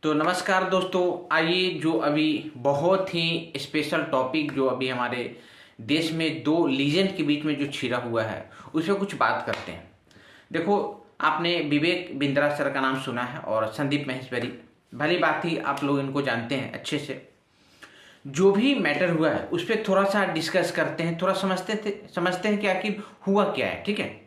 तो नमस्कार दोस्तों, आइए जो अभी बहुत ही स्पेशल टॉपिक जो अभी हमारे देश में दो लीजेंड के बीच में जो छिड़ा हुआ है उस पर कुछ बात करते हैं। देखो, आपने विवेक बिंद्रा सर का नाम सुना है और संदीप महेश्वरी, भली बात ही आप लोग इनको जानते हैं अच्छे से। जो भी मैटर हुआ है उस पर थोड़ा सा डिस्कस करते हैं, थोड़ा समझते हैं कि आखिर हुआ क्या है। ठीक है,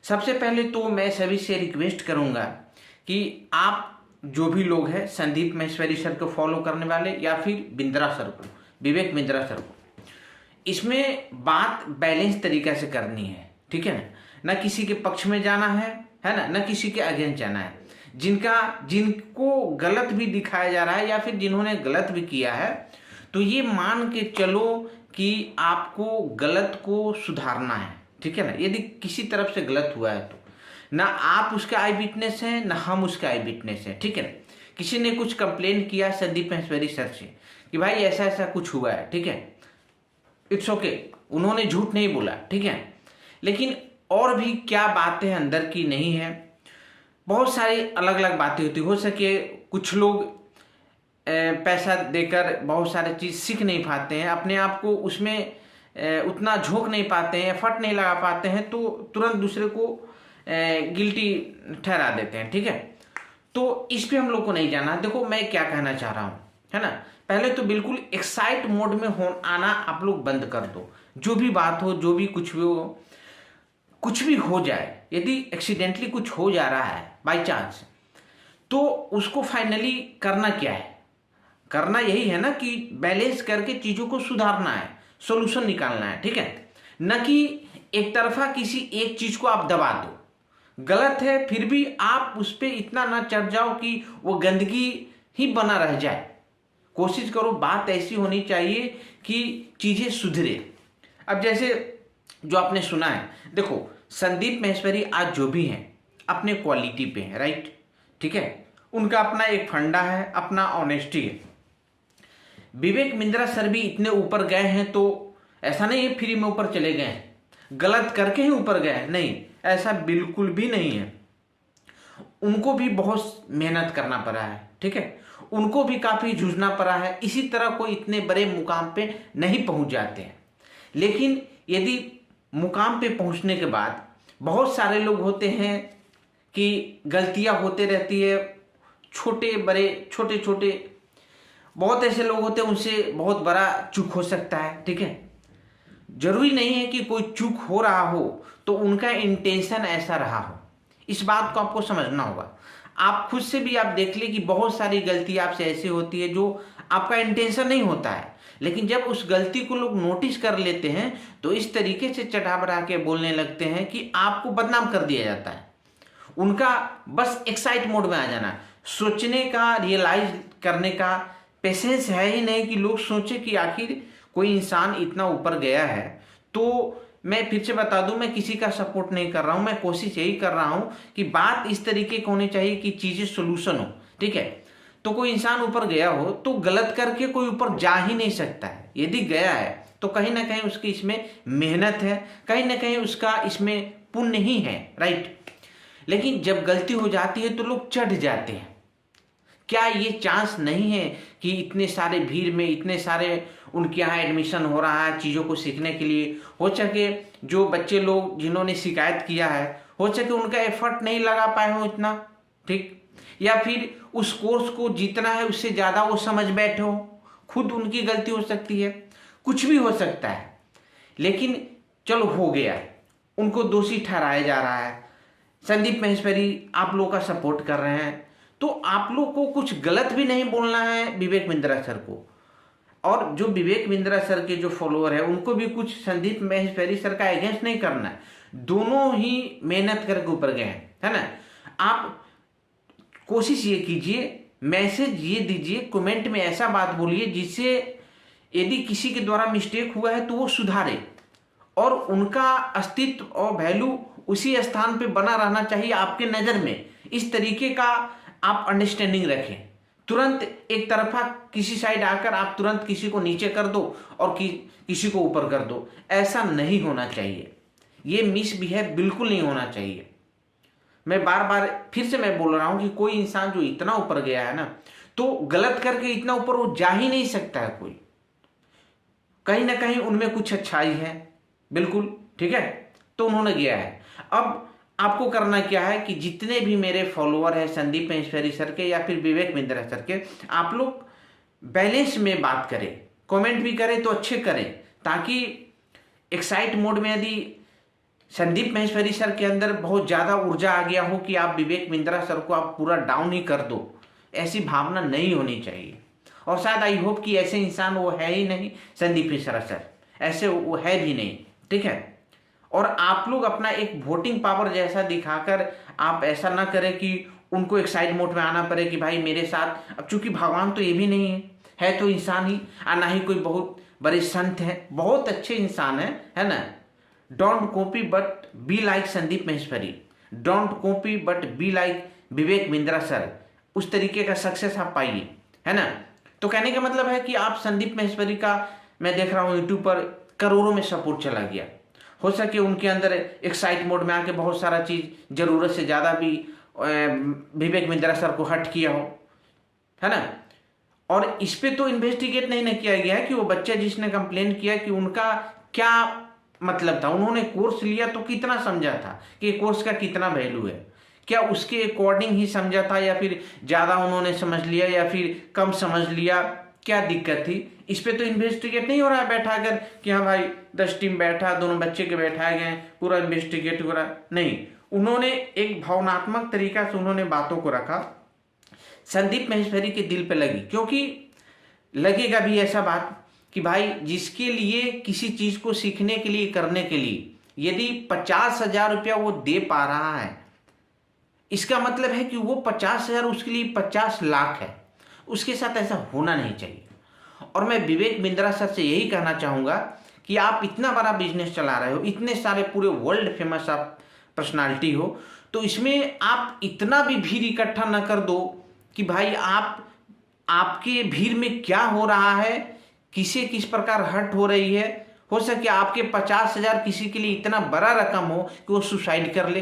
सबसे पहले तो मैं सभी से रिक्वेस्ट करूंगा कि आप जो भी लोग हैं संदीप महेश्वरी सर को फॉलो करने वाले या फिर बिंद्रा सर को, विवेक बिंद्रा सर को, इसमें बात बैलेंस तरीका से करनी है। ठीक है ना किसी के पक्ष में जाना है ना किसी के अगेंस्ट जाना है। जिनको गलत भी दिखाया जा रहा है या फिर जिन्होंने गलत भी किया है, तो ये मान के चलो कि आपको गलत को सुधारना है। ठीक है ना, यदि किसी तरफ से गलत हुआ है तो ना आप उसके आई विटनेस हैं ना हम उसके आई विटनेस हैं। ठीक है ना, किसी ने कुछ कंप्लेन किया संदीप महेश्वरी सर से कि भाई ऐसा ऐसा कुछ हुआ है, ठीक है, इट्स ओके, उन्होंने झूठ नहीं बोला, ठीक है, लेकिन और भी क्या बातें अंदर की नहीं है, बहुत सारी अलग अलग बातें होती हो सके। कुछ लोग पैसा देकर बहुत सारी चीज़ सीख नहीं पाते हैं, अपने आप को उसमें उतना झोंक नहीं पाते हैं, एफर्ट नहीं लगा पाते हैं, तो तुरंत दूसरे को गिल्टी ठहरा देते हैं। ठीक है, तो इस पे हम लोग को नहीं जाना। देखो मैं क्या कहना चाह रहा हूँ, है ना, पहले तो बिल्कुल एक्साइट मोड में आना आप लोग बंद कर दो। जो भी बात हो, जो भी कुछ भी हो, कुछ भी हो जाए, यदि एक्सीडेंटली कुछ हो जा रहा है बाई चांस, तो उसको फाइनली करना क्या है, करना यही है ना कि बैलेंस करके चीज़ों को सुधारना है, सॉल्यूशन निकालना है। ठीक है, न कि एक तरफा किसी एक चीज़ को आप दबा दो। गलत है फिर भी आप उस पर इतना ना चढ़ जाओ कि वो गंदगी ही बना रह जाए। कोशिश करो बात ऐसी होनी चाहिए कि चीज़ें सुधरे। अब जैसे जो आपने सुना है, देखो संदीप महेश्वरी आज जो भी हैं अपने क्वालिटी पे हैं, राइट, ठीक है, उनका अपना एक फंडा है, अपना ऑनेस्टी है। विवेक बिंद्रा सर भी इतने ऊपर गए हैं तो ऐसा नहीं है फ्री में ऊपर चले गए हैं, गलत करके ही ऊपर गए, नहीं, ऐसा बिल्कुल भी नहीं है। उनको भी बहुत मेहनत करना पड़ा है, ठीक है, उनको भी काफ़ी जूझना पड़ा है, इसी तरह कोई इतने बड़े मुकाम पे नहीं पहुंच जाते हैं। लेकिन यदि मुकाम पे पहुंचने के बाद बहुत सारे लोग होते हैं कि गलतियां होते रहती है, छोटे बड़े छोटे छोटे, बहुत ऐसे लोग होते हैं उनसे बहुत बड़ा चूक हो सकता है। ठीक है, जरूरी नहीं है कि कोई चूक हो रहा हो तो उनका इंटेंशन ऐसा रहा हो, इस बात को आपको समझना होगा। आप खुद से भी आप देख ले कि बहुत सारी गलती आपसे ऐसी होती है जो आपका इंटेंशन नहीं होता है, लेकिन जब उस गलती को लोग नोटिस कर लेते हैं तो इस तरीके से चढ़ा बढ़ा के बोलने लगते हैं कि आपको बदनाम कर दिया जाता है। उनका बस एक्साइट मोड में आ जाना, सोचने का, रियलाइज करने का पेशेंस है ही नहीं कि लोग सोचे कि आखिर कोई इंसान इतना ऊपर गया है। तो मैं फिर से बता दूं, मैं किसी का सपोर्ट नहीं कर रहा हूं, मैं कोशिश यही कर रहा हूं कि बात इस तरीके की होनी चाहिए कि चीजें सोल्यूशन हो। ठीक है, तो कोई इंसान ऊपर गया हो तो गलत करके कोई ऊपर जा ही नहीं सकता है। यदि गया है तो कहीं ना कहीं उसकी इसमें मेहनत है, कहीं ना कहीं उसका इसमें पुण्य ही है, राइट। लेकिन जब गलती हो जाती है तो लोग चढ़ जाते हैं। क्या ये चांस नहीं है कि इतने सारे भीड़ में इतने सारे उनके यहाँ एडमिशन हो रहा है चीज़ों को सीखने के लिए, हो सके जो बच्चे लोग जिन्होंने शिकायत किया है, हो सके उनका एफर्ट नहीं लगा पाए हो इतना, ठीक, या फिर उस कोर्स को जितना है उससे ज़्यादा वो समझ बैठे हो, खुद उनकी गलती हो सकती है, कुछ भी हो सकता है। लेकिन चलो हो गया, उनको दोषी ठहराया जा रहा है, संदीप महेश्वरी आप लोगों का सपोर्ट कर रहे हैं, तो आप लोग को कुछ गलत भी नहीं बोलना है विवेक बिंद्रा सर को, और जो विवेक बिंद्रा सर के जो फॉलोअर है उनको भी कुछ संदीप महेश्वरी सर का अगेंस्ट नहीं करना है। दोनों ही मेहनत करके ऊपर गए हैं, है ना। आप कोशिश ये कीजिए, मैसेज ये दीजिए, कमेंट में ऐसा बात बोलिए जिससे यदि किसी के द्वारा मिस्टेक हुआ है तो वो सुधारे और उनका अस्तित्व और वैल्यू उसी स्थान पे बना रहना चाहिए आपके नज़र में। इस तरीके का आप अंडरस्टैंडिंग रखें। तुरंत एक तरफा किसी साइड आकर आप तुरंत किसी को नीचे कर दो और किसी को ऊपर कर दो, ऐसा नहीं होना चाहिए। ये मिसबिहेव बिल्कुल नहीं होना चाहिए। मैं बार बार फिर से मैं बोल रहा हूं कि कोई इंसान जो इतना ऊपर गया है ना, तो गलत करके इतना ऊपर वो जा ही नहीं सकता है कोई। कहीं ना कहीं उनमें कुछ अच्छाई है, बिल्कुल ठीक है, तो उन्होंने गया है। अब आपको करना क्या है कि जितने भी मेरे फॉलोअर हैं संदीप महेश्वरी सर के या फिर विवेक बिंद्रा सर के, आप लोग बैलेंस में बात करें, कमेंट भी करें तो अच्छे करें, ताकि एक्साइट मोड में यदि संदीप महेश्वरी सर के अंदर बहुत ज़्यादा ऊर्जा आ गया हो कि आप विवेक बिंद्रा सर को आप पूरा डाउन ही कर दो, ऐसी भावना नहीं होनी चाहिए। और शायद आई होप कि ऐसे इंसान वो है ही नहीं, संदीप मिश्रा सर ऐसे वो है भी नहीं, ठीक है। और आप लोग अपना एक वोटिंग पावर जैसा दिखाकर आप ऐसा ना करें कि उनको एक्साइट मोड में आना पड़े कि भाई मेरे साथ। अब चूंकि भगवान तो ये भी नहीं है तो इंसान ही, और ना ही कोई बहुत बड़े संत हैं, बहुत अच्छे इंसान है ना। Don't copy but be like Sandeep Maheshwari, don't copy but be like Vivek Bindra sir, उस तरीके का सक्सेस आप पाइए, है ना। तो कहने का मतलब है कि आप संदीप महेश्वरी का, मैं देख रहा हूँ यूट्यूब पर करोड़ों में सपोर्ट चला गया। हो सके उनके अंदर एक्साइट मोड में आके बहुत सारा चीज जरूरत से ज्यादा भी विवेक बिंद्रा सर को हट किया हो, है ना। और इस पे तो इन्वेस्टिगेट नहीं किया गया है कि वो बच्चा जिसने कंप्लेन किया कि उनका क्या मतलब था, उन्होंने कोर्स लिया तो कितना समझा था कि कोर्स का कितना वैल्यू है, क्या उसके अकॉर्डिंग ही समझा था या फिर ज़्यादा उन्होंने समझ लिया या फिर कम समझ लिया, क्या दिक्कत थी। इस पे तो इन्वेस्टिगेट नहीं हो रहा है बैठा कर कि हाँ भाई 10 टीम बैठा, दोनों बच्चे के बैठाए गए, पूरा इन्वेस्टिगेट हो रहा नहीं। उन्होंने एक भावनात्मक तरीका से उन्होंने बातों को रखा, संदीप महेश्वरी के दिल पे लगी, क्योंकि लगेगा भी ऐसा बात कि भाई जिसके लिए किसी चीज को सीखने के लिए करने के लिए यदि 50,000 रुपया वो दे पा रहा है, इसका मतलब है कि वो 50,000 उसके लिए 50 लाख है। उसके साथ ऐसा होना नहीं चाहिए। और मैं विवेक बिंद्रा सर से यही कहना चाहूंगा कि आप इतना बड़ा बिजनेस चला रहे हो, इतने सारे पूरे वर्ल्ड फेमस आप पर्सनालिटी हो, तो इसमें आप इतना भी भीड़ इकट्ठा न कर दो कि भाई आपके भीड़ में क्या हो रहा है, किसे किस प्रकार हर्ट हो रही है। हो सके आपके 50,000 किसी के लिए इतना बड़ा रकम हो कि वो सुसाइड कर ले,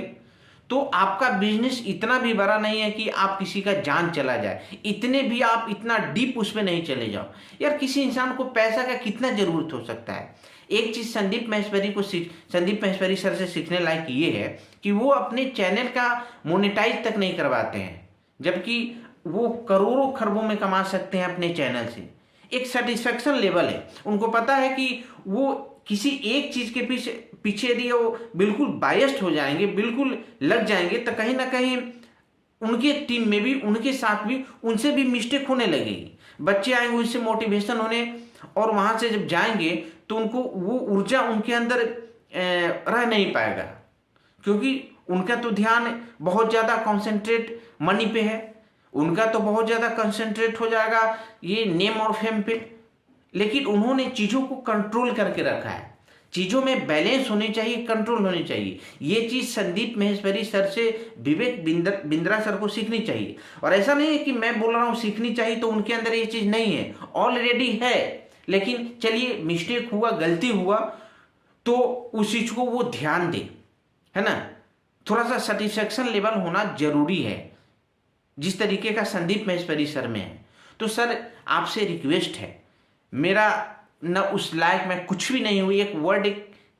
तो आपका बिजनेस इतना भी बड़ा नहीं है कि आप किसी का जान चला जाए, इतने भी आप इतना डीप उसमें नहीं चले जाओ यार। किसी इंसान को पैसा का कितना जरूरत हो सकता है। एक चीज संदीप महेश्वरी सर से सीखने लायक ये है कि वो अपने चैनल का मोनेटाइज तक नहीं करवाते हैं, जबकि वो करोड़ों खरबों में कमा सकते हैं अपने चैनल से। एक सेटिस्फेक्शन लेवल है, उनको पता है कि वो किसी एक चीज के पीछे यदि वो बिल्कुल बायस्ड हो जाएंगे, बिल्कुल लग जाएंगे, तो कहीं ना कहीं उनके टीम में भी, उनके साथ भी, उनसे भी मिस्टेक होने लगेगी। बच्चे आएंगे उससे मोटिवेशन होने, और वहां से जब जाएंगे तो उनको वो ऊर्जा उनके अंदर रह नहीं पाएगा, क्योंकि उनका तो ध्यान बहुत ज्यादा कॉन्सेंट्रेट मनी पे है, उनका तो बहुत ज्यादा कंसंट्रेट हो जाएगा ये नेम और फेम पे। लेकिन उन्होंने चीजों को कंट्रोल करके रखा है, चीजों में बैलेंस होनी चाहिए, कंट्रोल होनी चाहिए। ये चीज संदीप महेश्वरी सर से विवेक बिंद्रा सर को सीखनी चाहिए। और ऐसा नहीं है कि मैं बोल रहा हूं सीखनी चाहिए तो उनके अंदर ये चीज नहीं है, ऑलरेडी है। लेकिन चलिए मिस्टेक हुआ, गलती हुआ, तो उस चीज को वो ध्यान दे, है ना। थोड़ा सा सेटिस्फेक्शन लेवल होना जरूरी है, जिस तरीके का संदीप महेश्वरी सर में है। तो सर आपसे रिक्वेस्ट है, मेरा न उस लायक मैं कुछ भी नहीं हूँ, एक वर्ड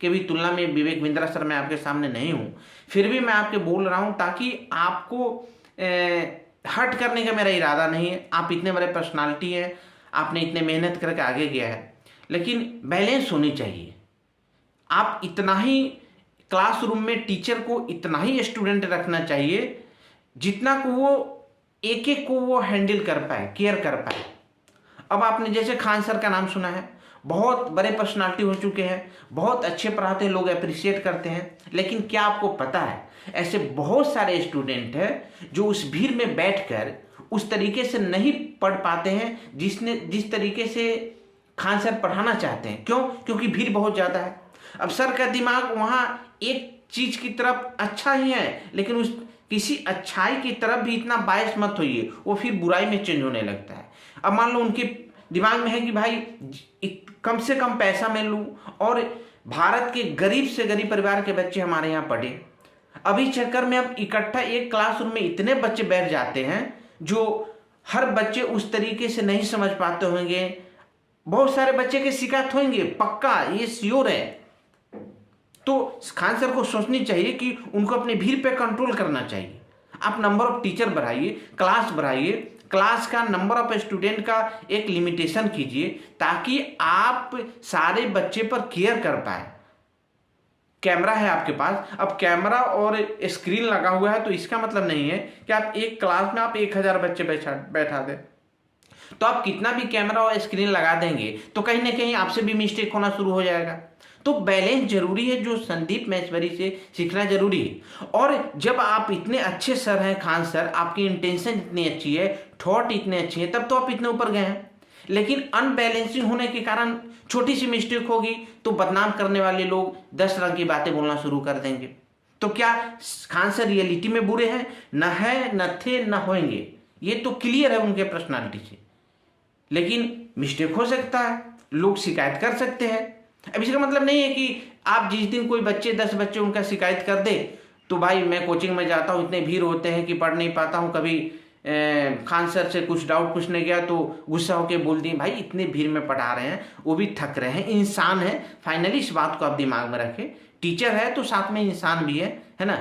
के भी तुलना में विवेक बिंद्रा सर मैं आपके सामने नहीं हूँ, फिर भी मैं आपके बोल रहा हूँ ताकि आपको हर्ट करने का मेरा इरादा नहीं है। आप इतने बड़े पर्सनालिटी है, आपने इतने मेहनत करके आगे गया है, लेकिन बैलेंस होनी चाहिए। आप इतना ही क्लासरूम में टीचर को इतना ही स्टूडेंट रखना चाहिए जितना को वो एक एक को वो हैंडल कर पाए, केयर कर पाए। अब आपने जैसे खान सर का नाम सुना है, बहुत बड़े पर्सनालिटी हो चुके हैं, बहुत अच्छे पढ़ाते हैं, लोग अप्रिशिएट करते हैं, लेकिन क्या आपको पता है ऐसे बहुत सारे स्टूडेंट हैं जो उस भीड़ में बैठकर उस तरीके से नहीं पढ़ पाते हैं जिस तरीके से खान सर पढ़ाना चाहते हैं। क्यों? क्योंकि भीड़ बहुत ज्यादा है। अब सर का दिमाग वहां एक चीज की तरफ अच्छा ही है, लेकिन उस किसी अच्छाई की तरफ भी इतना बायस मत होइए, वो फिर बुराई में चेंज होने लगता है। अब मान लो उनके दिमाग में है कि भाई कम से कम पैसा मैं लूं और भारत के गरीब से गरीब परिवार के बच्चे हमारे यहाँ पढ़े। अभी चक्कर में अब इकट्ठा एक क्लासरूम में इतने बच्चे बैठ जाते हैं जो हर बच्चे उस तरीके से नहीं समझ पाते होंगे। बहुत सारे बच्चे के शिकायत होंगे, पक्का ये श्योर है। तो खान सर को सोचनी चाहिए कि उनको अपने भीड़ पे कंट्रोल करना चाहिए। आप नंबर ऑफ टीचर बढ़ाइए, क्लास बढ़ाइए, क्लास का नंबर ऑफ स्टूडेंट का एक लिमिटेशन कीजिए ताकि आप सारे बच्चे पर केयर कर पाए। कैमरा है आपके पास, अब कैमरा और स्क्रीन लगा हुआ है तो इसका मतलब नहीं है कि आप एक क्लास में आप 1000 बच्चे बैठा दें। तो आप कितना भी कैमरा और स्क्रीन लगा देंगे तो कहीं ना कहीं आपसे भी मिस्टेक होना शुरू हो जाएगा। तो बैलेंस जरूरी है, जो संदीप महेश्वरी से सीखना जरूरी है। और जब आप इतने अच्छे सर हैं खान सर, आपकी इंटेंशन इतनी अच्छी है, थॉट इतने अच्छे हैं, तब तो आप इतने ऊपर गए हैं। लेकिन अनबैलेंसिंग होने के कारण छोटी सी मिस्टेक होगी तो बदनाम करने वाले लोग 10 रंग की बातें बोलना शुरू कर देंगे। तो क्या खान सर रियलिटी में बुरे हैं? न है, न थे, न होंगे, ये तो क्लियर है उनके पर्सनालिटी से। लेकिन मिस्टेक हो सकता है, लोग शिकायत कर सकते हैं। अब इसका मतलब नहीं है कि आप जिस दिन कोई बच्चे 10 बच्चे उनका शिकायत कर दे तो भाई मैं कोचिंग में जाता हूँ, इतने भीड़ होते हैं कि पढ़ नहीं पाता हूँ, कभी खान सर से कुछ डाउट पूछने गया तो गुस्सा होकर बोल दिए। भाई इतने भीड़ में पढ़ा रहे हैं, वो भी थक रहे हैं, इंसान है। फाइनली इस बात को आप दिमाग में रखें, टीचर है तो साथ में इंसान भी है ना।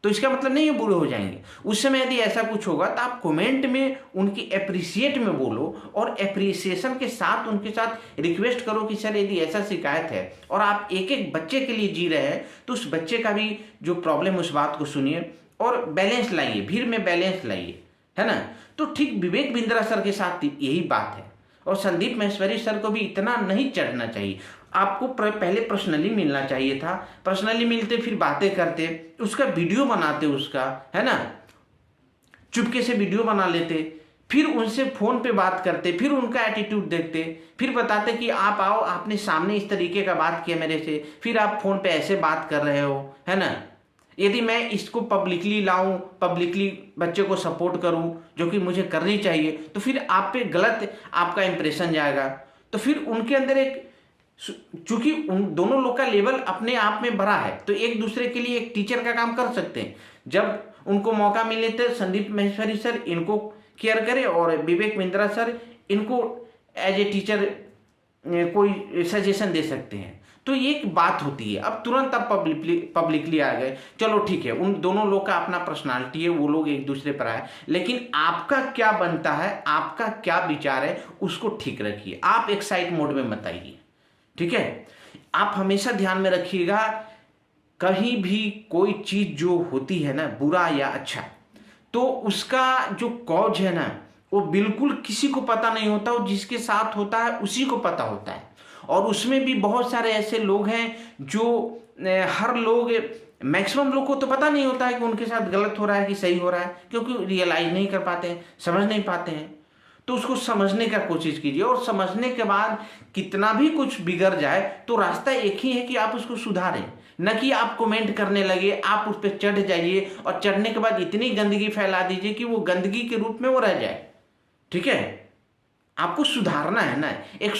तो इसका मतलब नहीं है बुरे हो जाएंगे। उस समय यदि ऐसा कुछ होगा तो आप कमेंट में उनकी अप्रिशिएट में बोलो और अप्रिसिएशन के साथ उनके साथ रिक्वेस्ट करो कि सर यदि ऐसा शिकायत है और आप एक एक बच्चे के लिए जी रहे हैं तो उस बच्चे का भी जो प्रॉब्लम है उस बात को सुनिए और बैलेंस लाइए, भीड़ में बैलेंस लाइए, है ना। तो ठीक विवेक बिंद्रा सर के साथ यही बात है। और संदीप महेश्वरी सर को भी इतना नहीं चढ़ना चाहिए। आपको पहले पर्सनली मिलना चाहिए था, पर्सनली मिलते, फिर बातें करते, उसका वीडियो बनाते, उसका, है ना, चुपके से वीडियो बना लेते, फिर उनसे फोन पे बात करते, फिर उनका एटीट्यूड देखते, फिर बताते कि आप आओ, आपने सामने इस तरीके का बात किया मेरे से, फिर आप फोन पे ऐसे बात कर रहे हो, है ना। यदि मैं इसको पब्लिकली लाऊं, पब्लिकली बच्चे को सपोर्ट करूं, जो कि मुझे करनी चाहिए, तो फिर आप पे गलत आपका इंप्रेशन जाएगा। तो फिर उनके अंदर एक, चूंकि उन दोनों लोग का लेवल अपने आप में बड़ा है तो एक दूसरे के लिए एक टीचर का काम कर सकते हैं। जब उनको मौका मिले तो संदीप महेश्वरी सर इनको केयर करे और विवेक बिंद्रा सर इनको एज ए टीचर कोई सजेशन दे सकते हैं। तो ये एक बात होती है। अब तुरंत आप पब्लिकली आ गए, चलो ठीक है, उन दोनों लोग का अपना पर्सनालिटी है, वो लोग एक दूसरे पर आए, लेकिन आपका क्या बनता है, आपका क्या विचार है, उसको ठीक रखिए। आप एक साइड मोड में मत आइए, ठीक है। आप हमेशा ध्यान में रखिएगा, कहीं भी कोई चीज जो होती है ना, बुरा या अच्छा, तो उसका जो कॉज है ना, वो बिल्कुल किसी को पता नहीं होता, वो जिसके साथ होता है उसी को पता होता है। और उसमें भी बहुत सारे ऐसे लोग हैं जो हर लोग, मैक्सिमम लोग को तो पता नहीं होता है कि उनके साथ गलत हो रहा है कि सही हो रहा है, क्योंकि रियलाइज नहीं कर पाते हैं, समझ नहीं पाते हैं। तो उसको समझने का कोशिश कीजिए और समझने के बाद कितना भी कुछ बिगड़ जाए तो रास्ता एक ही है कि आप उसको सुधारें, न कि आप कमेंट करने लगे, आप उस पर चढ़ जाइए और चढ़ने के बाद इतनी गंदगी फैला दीजिए कि वो गंदगी के रूप में वो रह जाए। ठीक है, आपको सुधारना है ना, एक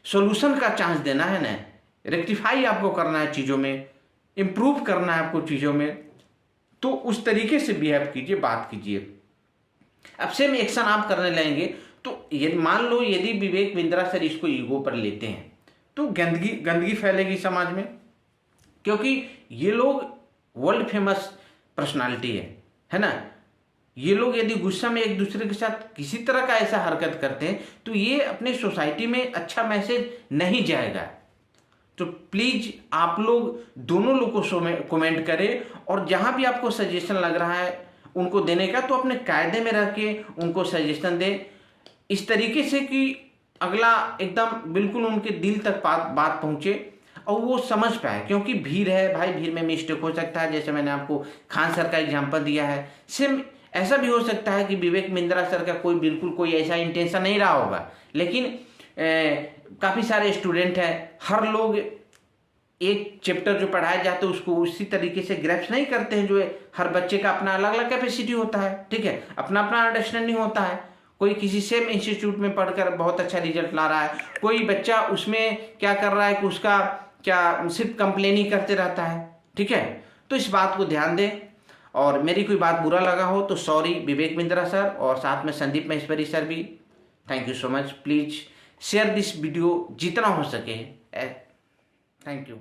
सॉल्यूशन का चांस देना है ना, रेक्टिफाई आपको करना है, चीज़ों में इम्प्रूव करना है आपको चीज़ों में। तो उस तरीके से बिहेव कीजिए, बात कीजिए। अब सेम एक्शन आप करने लगेंगे तो यदि मान लो यदि विवेक बिंद्रा सर इसको ईगो पर लेते हैं तो गंदगी फैलेगी समाज में, क्योंकि ये लोग वर्ल्ड फेमस पर्सनालिटी है ना। ये लोग यदि गुस्सा में एक दूसरे के साथ किसी तरह का ऐसा हरकत करते हैं तो ये अपने सोसाइटी में अच्छा मैसेज नहीं जाएगा। तो प्लीज आप लोग दोनों लोग को कमेंट करें और जहां भी आपको सजेशन लग रहा है उनको देने का तो अपने कायदे में रख के उनको सजेशन दें, इस तरीके से कि अगला एकदम बिल्कुल उनके दिल तक बात पहुंचे और वो समझ पाए। क्योंकि भीड़ है भाई, भीड़ में मिस्टेक हो सकता है, जैसे मैंने आपको खान सर का एग्जांपल दिया है। सेम ऐसा भी हो सकता है कि विवेक बिंद्रा सर का कोई ऐसा इंटेंशन नहीं रहा होगा, लेकिन काफ़ी सारे स्टूडेंट हैं, हर लोग एक चैप्टर जो पढ़ाया जाता है उसको उसी तरीके से ग्रैस्प नहीं करते हैं। जो हर बच्चे का अपना अलग अलग कैपेसिटी होता है, ठीक है, अपना अपना अंडरस्टैंडिंग होता है। कोई किसी सेम इंस्टीट्यूट में पढ़कर बहुत अच्छा रिजल्ट ला रहा है, कोई बच्चा उसमें क्या कर रहा है कि उसका क्या सिर्फ कंप्लेन ही करते रहता है, ठीक है। तो इस बात को ध्यान दें और मेरी कोई बात बुरा लगा हो तो सॉरी विवेक बिंद्रा सर, और साथ में संदीप महेश्वरी सर भी। Thank you so much. Please share this video जितना हो सके। Thank you.